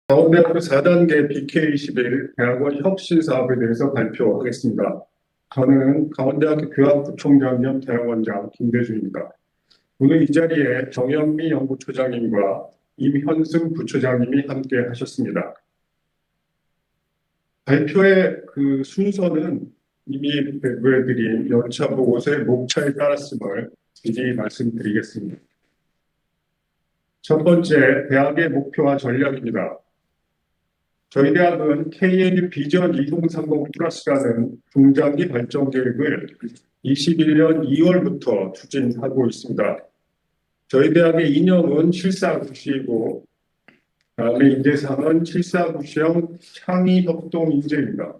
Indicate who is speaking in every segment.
Speaker 1: 강원대학교 4단계 BK21 대학원 혁신 사업에 대해서 발표하겠습니다. 저는 강원대학교 교학부총장 겸 대학원장 김대중입니다. 오늘 이 자리에 정영미 연구처장님과 임현승 부처장님이 함께 하셨습니다. 발표의 순서는 이미 배부해드린 연차 보고서의 목차에 따랐음을 미리 말씀드리겠습니다. 첫 번째, 대학의 목표와 전략입니다. 저희 대학은 KNU 비전 2030 플러스라는 중장기 발전 계획을 21년 2월부터 추진하고 있습니다. 저희 대학의 이념은 749시이고 다음에 인재상은 749시형 창의협동인재입니다.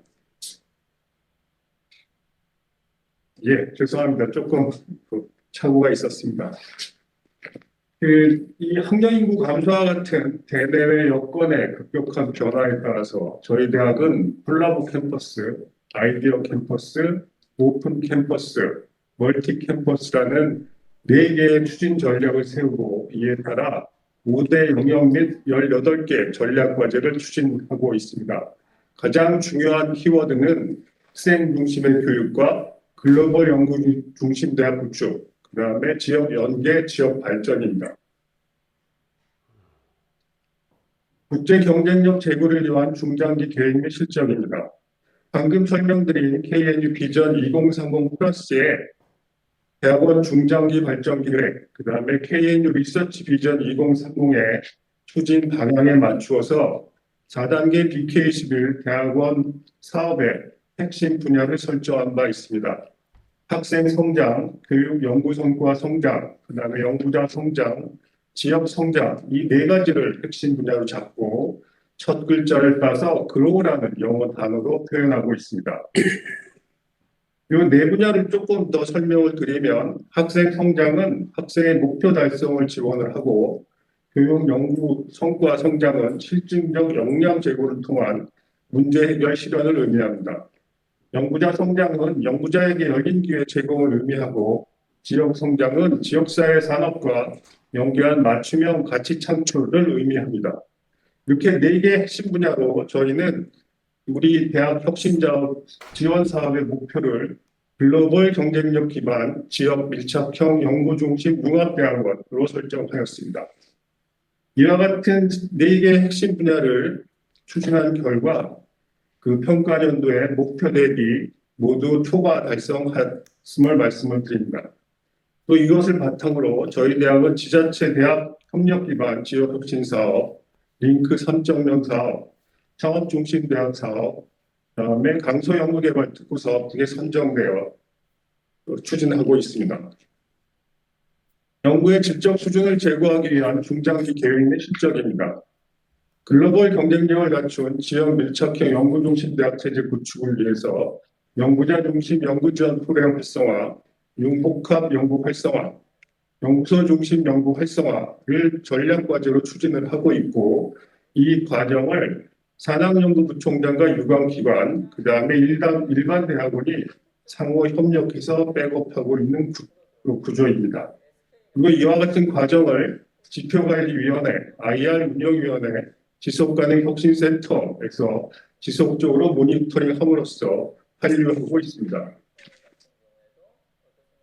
Speaker 1: 죄송합니다. 조금 착오가 있었습니다. 이 학령인구 감소와 같은 대내외 여건의 급격한 변화에 따라서 저희 대학은 콜라보 캠퍼스, 아이디어 캠퍼스, 오픈 캠퍼스, 멀티 캠퍼스라는 4개의 추진 전략을 세우고 이에 따라 5대 영역 및 18개 전략 과제를 추진하고 있습니다. 가장 중요한 키워드는 학생 중심의 교육과 글로벌 연구 중심 대학 구축, 그 다음에 지역 연계, 지역 발전입니다. 국제 경쟁력 제고를 위한 중장기 계획 및 실적입니다. 방금 설명드린 KNU 비전 2030 플러스의 대학원 중장기 발전 계획, 그 다음에 KNU 리서치 비전 2030의 추진 방향에 맞추어서 4단계 BK21 대학원 사업의 핵심 분야를 설정한 바 있습니다. 학생 성장, 교육 연구 성과 성장, 그 다음에 연구자 성장, 지역 성장, 이 4가지를 핵심 분야로 잡고 첫 글자를 따서 grow라는 영어 단어로 표현하고 있습니다. 이 4분야를 조금 더 설명을 드리면 학생 성장은 학생의 목표 달성을 지원을 하고 교육 연구 성과 성장은 실증적 역량 제고를 통한 문제 해결 실현을 의미합니다. 연구자 성장은 연구자에게 열린 기회 제공을 의미하고 지역 성장은 지역사회 산업과 연계한 맞춤형 가치 창출을 의미합니다. 이렇게 4개의 핵심 분야로 저희는 우리 대학 혁신사업 지원 사업의 목표를 글로벌 경쟁력 기반 지역 밀착형 연구 중심 융합대학원으로 설정하였습니다. 이와 같은 4개의 핵심 분야를 추진한 결과 그 평가년도의 목표 대비 모두 초과 달성했음을 말씀을 드립니다. 또 이것을 바탕으로 저희 대학은 지자체 대학 협력 기반 지역 혁신 사업, 링크 3.0 사업, 창업 중심 대학 사업, 그다음에 강서 연구개발 특구 사업 등에 선정되어 추진하고 있습니다. 연구의 질적 수준을 제고하기 위한 중장기 계획 및 실적입니다. 글로벌 경쟁력을 갖춘 지역 밀착형 연구 중심 대학 체제 구축을 위해서 연구자 중심 연구 지원 프로그램 활성화, 융복합 연구 활성화, 연구소 중심 연구 활성화를 전략 과제로 추진을 하고 있고 이 과정을 산학연구부총장과 유관기관, 그 다음에 일반 대학원이 상호 협력해서 백업하고 있는 구조입니다. 그리고 이와 같은 과정을 지표관리위원회, IR 운영위원회, 지속가능 혁신센터에서 지속적으로 모니터링함으로써 관리하고 있습니다.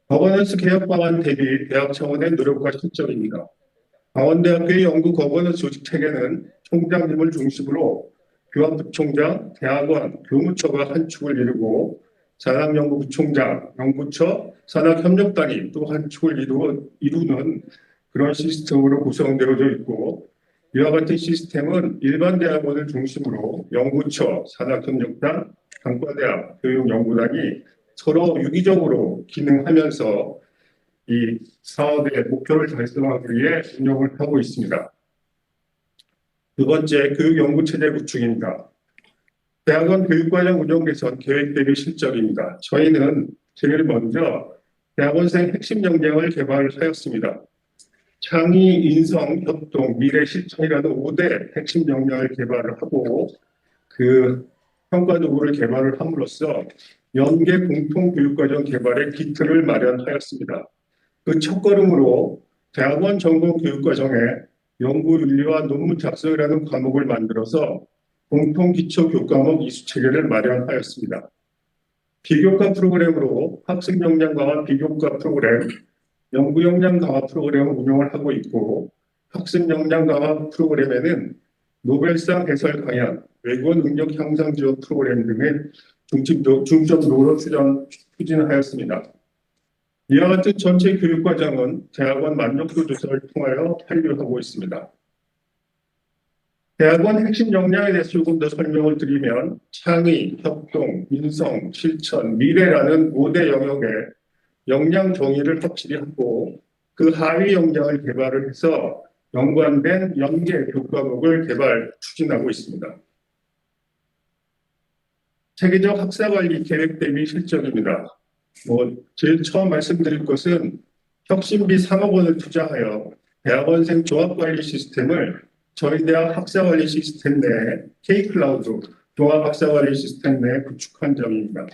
Speaker 1: 거버넌스 개혁 방안 대비 대학 차원의 노력과 실적입니다. 강원대학교의 연구 거버넌스 조직 체계는 총장님을 중심으로 교학부총장, 대학원, 교무처가 한 축을 이루고 산학연구부총장, 연구처, 산학협력단이 또 한 축을 이루는 그런 시스템으로 구성되어져 있고 이와 같은 시스템은 일반 대학원을 중심으로 연구처, 산학협력단, 단과대학, 교육연구단이 서로 유기적으로 기능하면서 이 사업의 목표를 달성하기 위해 운영을 하고 있습니다. 두 번째, 교육연구체제 구축입니다. 대학원 교육과정 운영 개선 계획 대비 실적입니다. 저희는 제일 먼저 대학원생 핵심 역량을 개발하였습니다. 창의, 인성, 협동, 미래 실천이라는 5대 핵심 역량을 개발을 하고 그 평가 도구를 개발을 함으로써 연계 공통 교육과정 개발의 기틀을 마련하였습니다. 그 첫걸음으로 대학원 전공 교육과정에 연구윤리와 논문 작성이라는 과목을 만들어서 공통 기초 교과목 이수 체계를 마련하였습니다. 비교과 프로그램으로 학습 역량 강화 비교과 프로그램, 연구 역량 강화 프로그램을 운영을 하고 있고, 학습 역량 강화 프로그램에는 노벨상 해설 강연, 외국어 능력 향상 지원 프로그램 등의 중점적으로 추진하였습니다. 이와 같은 전체 교육과정은 대학원 만족도 조사를 통하여 완료하고 있습니다. 대학원 핵심 역량에 대해서 조금 더 설명을 드리면 창의, 협동, 인성, 실천, 미래라는 5대 영역의 역량 정의를 확실히 하고 그 하위 역량을 개발을 해서 연관된 연계 교과목을 추진하고 있습니다. 체계적 학사관리 계획 대비 실적입니다. 제일 처음 말씀드릴 것은 혁신비 3억 원을 투자하여 대학원생 종합관리 시스템을 저희 대학 학사관리 시스템 내 K-클라우드 종합학사관리 시스템 내에 구축한 점입니다.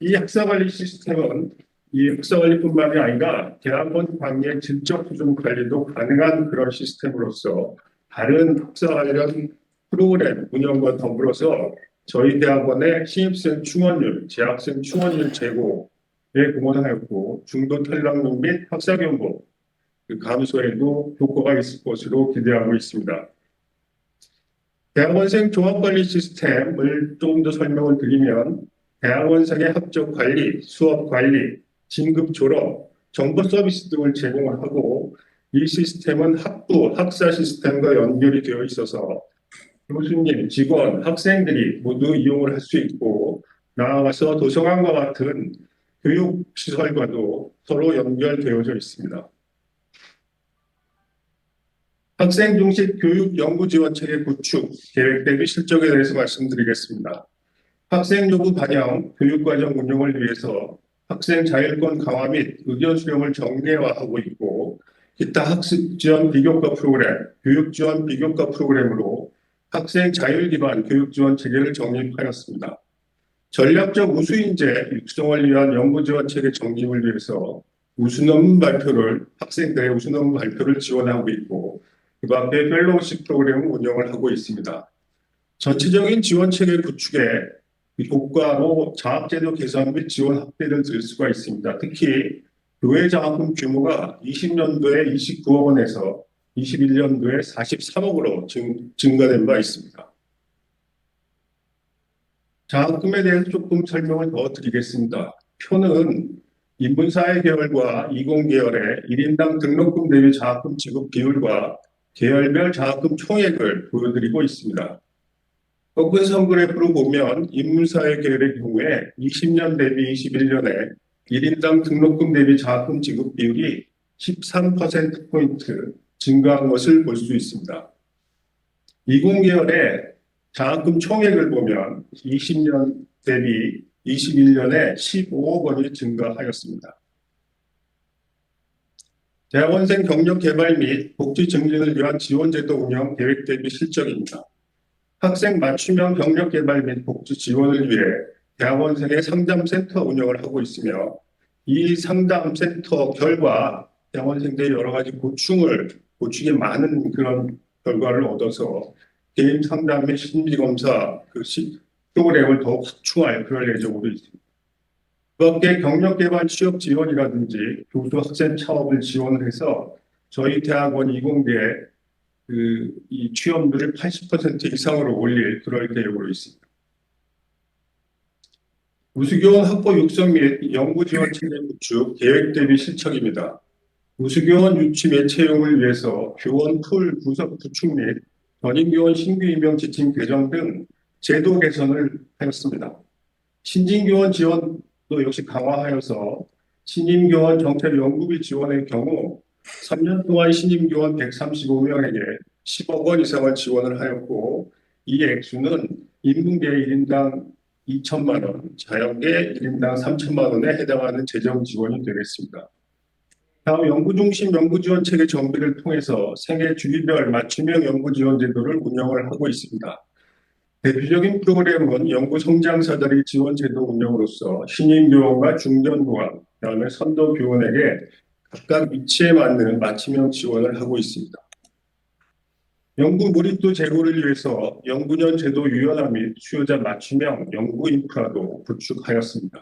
Speaker 1: 이 학사관리 시스템은 이 학사관리뿐만이 아니라 대학원 관계 질적 수준 관리도 가능한 그런 시스템으로서 다른 학사 관련 프로그램 운영과 더불어서 저희 대학원의 신입생 충원율, 재학생 충원율 제고에 공헌하였고 중도 탈락률 및 학사 경고 감소에도 효과가 있을 것으로 기대하고 있습니다. 대학원생 종합관리 시스템을 조금 더 설명을 드리면 대학원생의 학적 관리, 수업 관리, 진급 졸업, 정보 서비스 등을 제공을 하고 이 시스템은 학부, 학사 시스템과 연결이 되어 있어서 교수님, 직원, 학생들이 모두 이용을 할 수 있고 나아가서 도서관과 같은 교육시설과도 서로 연결되어져 있습니다. 학생 중심 교육 연구 지원 체계 구축 계획 대비 실적에 대해서 말씀드리겠습니다. 학생 요구 반영 교육과정 운영을 위해서 학생 자율권 강화 및 의견 수렴을 정례화하고 있고 기타 학습 지원 비교과 프로그램, 교육 지원 비교과 프로그램으로 학생 자율 기반 교육 지원 체계를 정립하였습니다. 전략적 우수 인재 육성을 위한 연구 지원 체계 정립을 위해서 학생들의 우수 논문 발표를 지원하고 있고 그 밖에 펠로우십 프로그램을 운영을 하고 있습니다. 전체적인 지원 체계 구축에 효과로 장학제도 개선 및 지원 확대를 들 수가 있습니다. 특히 교회 장학금 규모가 20년도에 29억 원에서 21년도에 43억으로 증가된 바 있습니다. 장학금에 대해서 조금 설명을 더 드리겠습니다. 표는 인문사회 계열과 이공계열의 1인당 등록금 대비 장학금 지급 비율과 계열별 장학금 총액을 보여드리고 있습니다. 꺾은 선 그래프로 보면 인문사회 계열의 경우에 20년 대비 21년에 1인당 등록금 대비 장학금 지급 비율이 13%포인트 증가한 것을 볼 수 있습니다. 이공계열의 장학금 총액을 보면 20년 대비 21년에 15억 원이 증가하였습니다. 대학원생 경력 개발 및 복지 증진을 위한 지원제도 운영 계획 대비 실적입니다. 학생 맞춤형 경력 개발 및 복지 지원을 위해 대학원생의 상담센터 운영을 하고 있으며 이 상담센터 결과 대학원생들의 여러 가지 고충이 많은 그런 결과를 얻어서 개인 상담 및 심리검사 프로그램을 더욱 확충할 그럴 예정으로 있습니다. 그 밖에 경력개발 취업 지원이라든지 교수 학생 창업을 지원을 해서 저희 대학원 이공계 이 취업률을 80% 이상으로 올릴 그럴 계획으로 있습니다. 우수교원 확보 육성 및 연구 지원 체계 구축 계획 대비 실적입니다. 우수교원 유치 및 채용을 위해서 교원 풀 구축 및 전임교원 신규 임용 지침 개정 등 제도 개선을 하였습니다. 신진교원 지원도 역시 강화하여서 신임교원 정책 연구비 지원의 경우 3년 동안 신임교원 135명에게 10억 원 이상을 지원을 하였고 이 액수는 인문계 1인당 2천만 원, 자연계 1인당 3천만 원에 해당하는 재정 지원이 되겠습니다. 다음 연구중심 연구지원 체계 정비를 통해서 생애 주기별 맞춤형 연구지원 제도를 운영을 하고 있습니다. 대표적인 프로그램은 연구성장사다리 지원 제도 운영으로서 신임교원과 중견교원, 그다음에 선도교원에게 각각 위치에 맞는 맞춤형 지원을 하고 있습니다. 연구 몰입도 제고를 위해서 연구년 제도 유연화 및 수요자 맞춤형 연구 인프라도 구축하였습니다.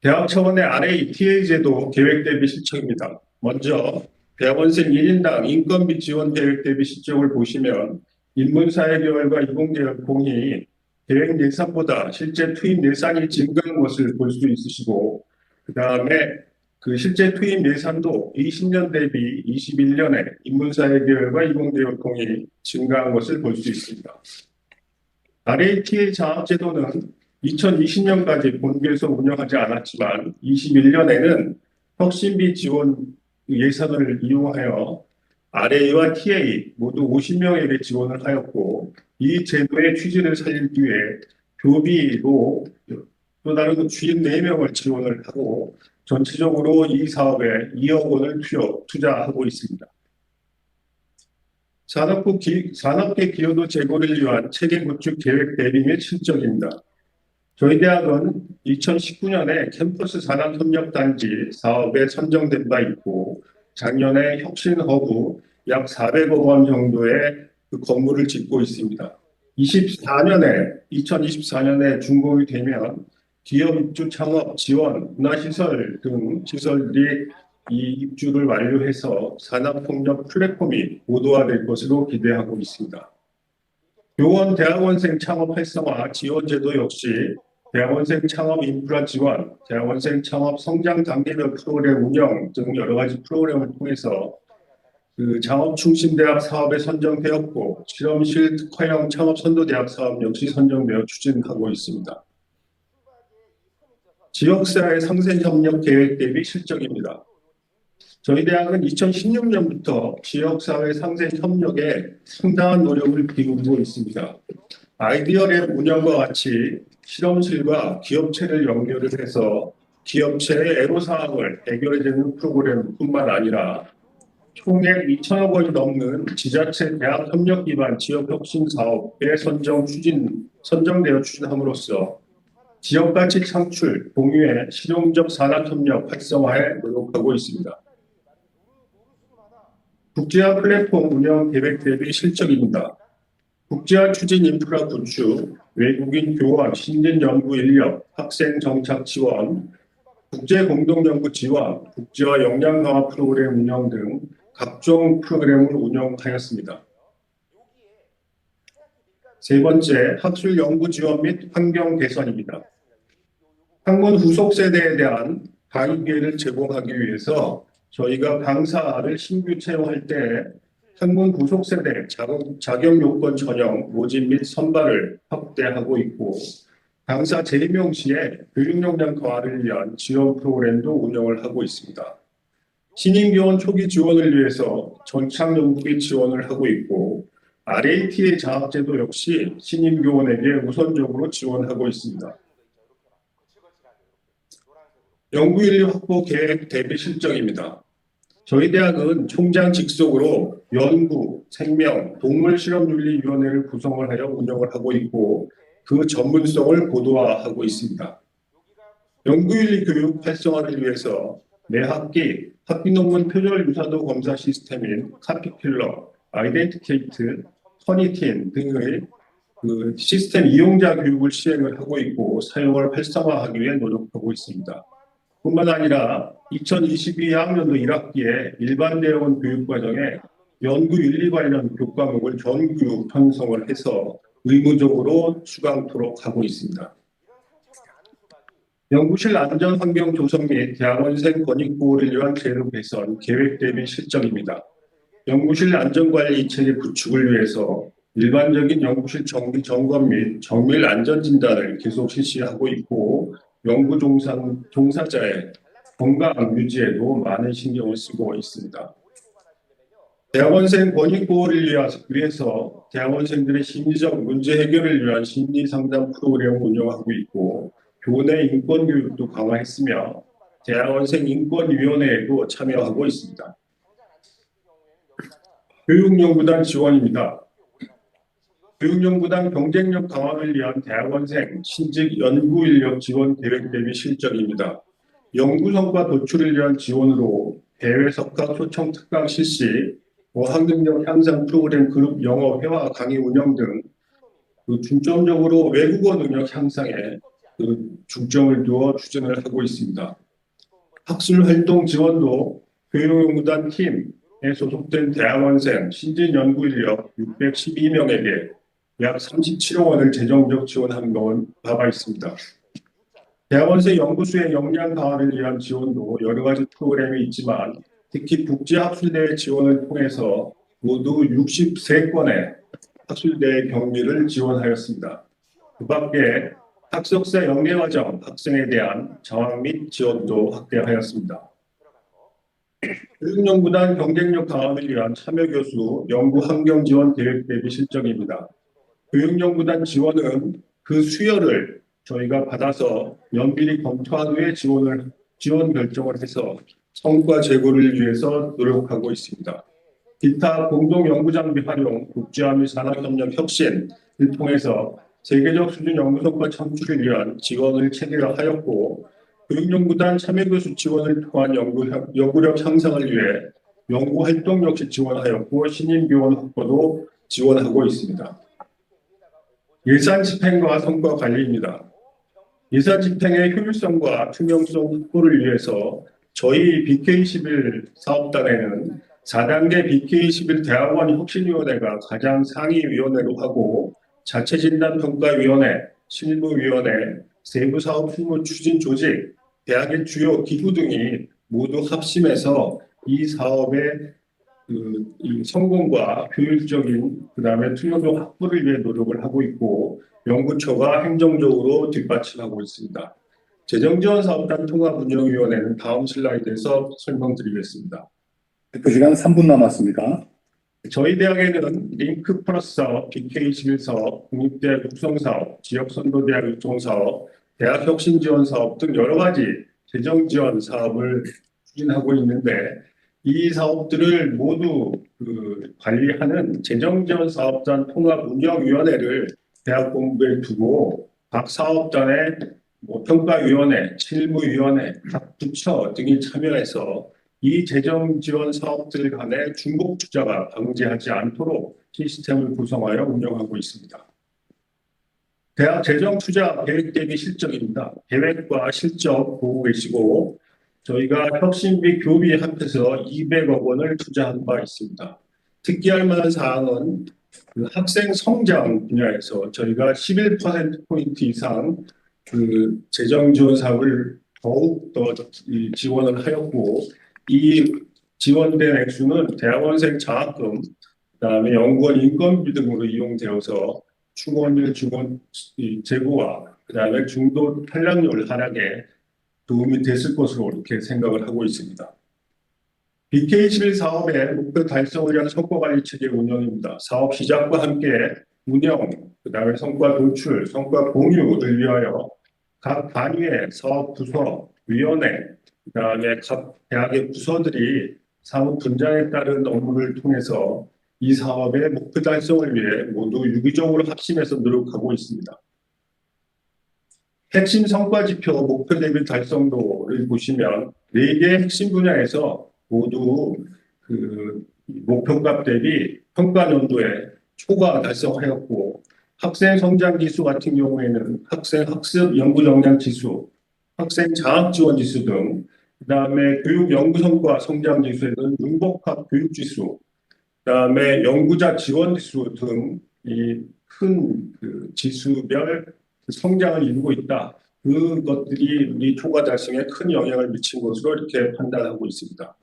Speaker 1: 대학 차원의 RA, TA 제도 계획 대비 실적입니다. 먼저 대학원생 1인당 인건비 지원 계획 대비 실적을 보시면 인문사회계열과 이공계열공이 계획 예산보다 실제 투입 예산이 증가한 것을 볼 수 있으시고, 그 다음에 그 실제 투입 예산도 20년 대비 21년에 인문사회계열과 이공계열공이 증가한 것을 볼 수 있습니다. RATA 장학제도는 2020년까지 본교에서 운영하지 않았지만 21년에는 혁신비 지원 예산을 이용하여 RA와 TA 모두 50명에게 지원을 하였고, 이 제도의 취지를 살리기 위해 교비로 또 다른 주인 4명을 지원을 하고 전체적으로 이 사업에 2억 원을 투자하고 있습니다. 산업계 기여도 제고를 위한 체계 구축 계획 대비 및 실적입니다. 저희 대학은 2019년에 캠퍼스 산업협력단지 사업에 선정된 바 있고, 작년에 혁신허브 약 400억 원 정도의 그 건물을 짓고 있습니다. 2024년에 준공이 되면 기업 입주 창업 지원, 문화시설 등 시설들이 이 입주를 완료해서 산업협력 플랫폼이 고도화될 것으로 기대하고 있습니다. 교원 대학원생 창업 활성화 지원 제도 역시 대학원생 창업 인프라 지원, 대학원생 창업 성장 단계별 프로그램 운영 등 여러 가지 프로그램을 통해서 그 창업 중심 대학 사업에 선정되었고, 실험실 특화형 창업 선도 대학 사업 역시 선정되어 추진하고 있습니다. 지역사회 상생 협력 계획 대비 실적입니다. 저희 대학은 2016년부터 지역사회 상생 협력에 상당한 노력을 기울이고 있습니다. 아이디어랩 운영과 같이 실험실과 기업체를 연결을 해서 기업체의 애로사항을 해결해주는 프로그램뿐만 아니라 총액 2천억 원이 넘는 지자체 대학 협력 기반 지역 혁신 사업에 선정되어 추진함으로써 지역 가치 창출, 공유의 실용적 산학 협력 활성화에 노력하고 있습니다. 국제화 플랫폼 운영 계획 대비 실적입니다. 국제화 추진 인프라 구축, 외국인 교원, 신진 연구 인력, 학생 정착 지원, 국제 공동 연구 지원, 국제화 역량 강화 프로그램 운영 등 각종 프로그램을 운영하였습니다. 세 번째, 학술 연구 지원 및 환경 개선입니다. 학문 후속 세대에 대한 강의 기회를 제공하기 위해서 저희가 강사를 신규 채용할 때 학문 후속 세대 자격 요건 전형 모집 및 선발을 확대하고 있고, 강사 재임용 시에 교육 역량 강화를 위한 지원 프로그램도 운영을 하고 있습니다. 신임 교원 초기 지원을 위해서 전착 연구비 지원을 하고 있고, RATA 장학제도 역시 신임 교원에게 우선적으로 지원하고 있습니다. 연구인력 확보 계획 대비 실적입니다. 저희 대학은 총장 직속으로 연구, 생명, 동물실험윤리위원회를 구성을 하여 운영을 하고 있고, 그 전문성을 고도화하고 있습니다. 연구윤리 교육 활성화를 위해서 매 학기 학기 논문 표절 유사도 검사 시스템인 카피큘러, 아이덴티케이트, 터니틴 등의 그 시스템 이용자 교육을 시행을 하고 있고, 사용을 활성화하기 위해 노력하고 있습니다. 뿐만 아니라 2022학년도 1학기에 일반 대학원 교육과정에 연구윤리 관련 교과목을 전교 편성을 해서 의무적으로 수강토록 하고 있습니다. 연구실 안전 환경 조성 및 대학원생 권익보호를 위한 제도 개선 계획 대비 실적입니다. 연구실 안전관리 체계 구축을 위해서 일반적인 연구실 정기 점검 및 정밀 안전 진단을 계속 실시하고 있고, 연구 종사자의 건강 유지에도 많은 신경을 쓰고 있습니다. 대학원생 권익 보호를 위해서 대학원생들의 심리적 문제 해결을 위한 심리 상담 프로그램을 운영하고 있고, 교내 인권 교육도 강화했으며 대학원생 인권위원회에도 참여하고 있습니다. 교육연구단 지원입니다. 교육연구단 경쟁력 강화를 위한 대학원생 신직 연구인력 지원 계획 대비 실적입니다. 연구성과 도출을 위한 지원으로 대외 석학 초청 특강 실시, 학능력 향상 프로그램 그룹 영어회화 강의 운영 등 중점적으로 외국어 능력 향상에 중점을 두어 추진을 하고 있습니다. 학술 활동 지원도 교육연구단 팀에 소속된 대학원생 신진 연구 인력 612명에게 약 37억 원을 재정적 지원한 바가 있습니다. 대학원생 연구수의 역량 강화를 위한 지원도 여러 가지 프로그램이 있지만 특히 국제학술대회 지원을 통해서 모두 63건의 학술대회 경비를 지원하였습니다. 그 밖에 학석사 영예과정 학생에 대한 장학 및 지원도 확대하였습니다. 교육연구단 경쟁력 강화를 위한 참여교수 연구 환경 지원 계획 대비 실정입니다. 교육연구단 지원은 그 수여를 저희가 받아서 면밀히 검토한 후에 지원 결정을 해서 성과 제고를 위해서 노력하고 있습니다. 기타 공동 연구 장비 활용, 국제화 및 산업협력 혁신을 통해서 세계적 수준 연구 성과 창출을 위한 지원을 체계화하였고, 교육연구단 참여교수 지원을 통한 연구력 향상을 위해 연구활동 역시 지원하였고, 신임교원 확보도 지원하고 있습니다. 예산 집행과 성과 관리입니다. 예산 집행의 효율성과 투명성 확보를 위해서 저희 BK21 사업단에는 4단계 BK21 대학원 혁신위원회가 가장 상위위원회로 하고 자체진단평가위원회, 실무위원회, 세부사업 실무 추진 조직, 대학의 주요 기구 등이 모두 합심해서 이 사업의 이 성공과 효율적인 그다음에 투명도 확보를 위해 노력을 하고 있고 연구처가 행정적으로 뒷받침하고 있습니다. 재정지원사업단 통합운영위원회는 다음 슬라이드에서 설명드리겠습니다.
Speaker 2: 대표 시간 3분 남았습니다.
Speaker 1: 저희 대학에는 링크 플러스 사업, BK21 사업, 국립대 국성사업, 지역선도대학 육성사업, 대학혁신지원사업 등 여러 가지 재정지원 사업을 추진하고 있는데 이 사업들을 모두 관리하는 재정지원사업단 통합운영위원회를 대학본부에 두고 각 사업단의 평가위원회, 실무위원회, 각 부처 등이 참여해서 이 재정지원 사업들 간의 중복 투자가 방지하지 않도록 시스템을 구성하여 운영하고 있습니다. 대학 재정 투자 계획 대비 실적입니다. 계획과 실적 보고 계시고 저희가 혁신비 교비 합해서 200억 원을 투자한 바 있습니다. 특기할 만한 사항은 학생 성장 분야에서 저희가 11%포인트 이상 재정 지원 사업을 더욱 더 지원을 하였고 이 지원된 액수는 대학원생 장학금, 그다음에 연구원 인건비 등으로 이용되어서 충원율 제고와 그다음에 중도 탈락률 하락에 도움이 됐을 것으로 이렇게 생각을 하고 있습니다. BK21 사업의 목표 달성을 위한 성과관리 체계 운영입니다. 사업 시작과 함께 운영, 그다음에 성과 도출, 성과 공유를 위하여 각 단위의 사업 부서, 위원회, 그다음에 각 대학의 부서들이 사업 분장에 따른 업무를 통해서 이 사업의 목표 달성을 위해 모두 유기적으로 합심해서 노력하고 있습니다. 핵심 성과 지표 목표 대비 달성도를 보시면 4개의 핵심 분야에서 모두 목표값 대비 평가 연도에 초과 달성하였고 학생 성장 지수 같은 경우에는 학생 학습 연구 역량 지수, 학생 장학 지원 지수 등 그다음에 교육 연구 성과 성장 지수에는 융복합 교육 지수, 그다음에 연구자 지원 지수 등 이 큰 지수별 성장을 이루고 있다. 그것들이 우리 초과 달성에 큰 영향을 미친 것으로 이렇게 판단하고 있습니다.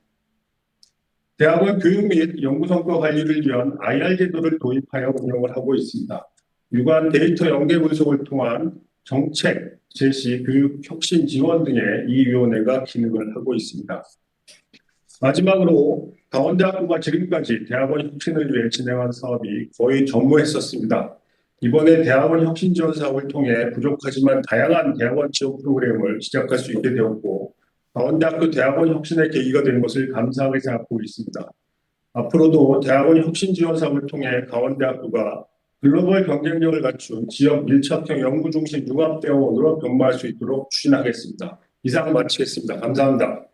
Speaker 1: 대학원 교육 및 연구 성과 관리를 위한 IR 제도를 도입하여 운영을 하고 있습니다. 유관 데이터 연계 분석을 통한 정책, 제시, 교육 혁신 지원 등의 이 위원회가 기능을 하고 있습니다. 마지막으로 강원대학교가 지금까지 대학원 혁신을 위해 진행한 사업이 거의 전무했었습니다. 이번에 대학원 혁신 지원 사업을 통해 부족하지만 다양한 대학원 지원 프로그램을 시작할 수 있게 되었고 강원대학교 대학원 혁신의 계기가 된 것을 감사하게 생각하고 있습니다. 앞으로도 대학원 혁신 지원 사업을 통해 강원대학교가 글로벌 경쟁력을 갖춘 지역 밀착형 연구 중심 융합대학원으로 변모할 수 있도록 추진하겠습니다. 이상 마치겠습니다. 감사합니다.